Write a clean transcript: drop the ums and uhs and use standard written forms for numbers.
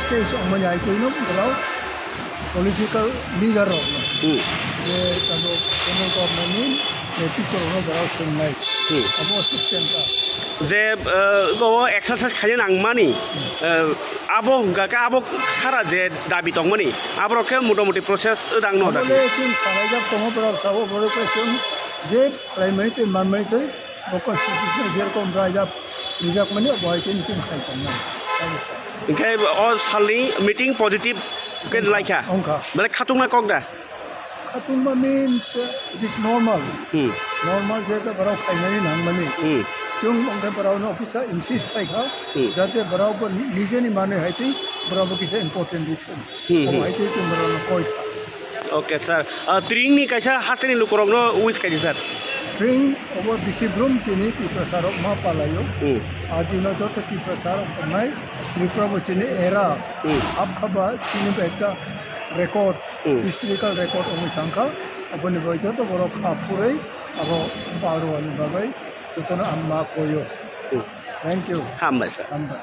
stage ông ấy cái nó kalau political leader rồi जे kalau central government ni etik orang berau sungai apa sistem ta যে exercise খালি নাংমানি আবো গাকা আবো সারা যে দাবি দংমানি আবরকে মোটামুটি প্রসেস দাং ন boleh cun salajak tomo berau sawo boleh cun je primary te manmai te constitution যেরকম রাজা রিজার্ভ মানে বয়টিন cun খাইতাম না ইনকে অ সালনি মিটিং পজিটিভ কে লাইকা অংকা মানে খাতুংনা কক দা Katumba means it is normal. Normal jata berau kainani nangmani. Chung angka berau no officer insist kai kha. Jate berau पर निजे नि माने है थी berau किसे important दिखन. अब है थी chung berau no koi था. ओके सर त्रिंग नि कैसा हासनि लुकरंग नो उइस कायदि sir String over disibrum chini ti prasarok ma palayo. Adino jota ti prasarok kamai triprabo chini era. Ab khaba chini bekta record historical record omi sangka apone bojo to boro khapurei abo paru ani babai jotona amma koyo thank you हामबाय sir amba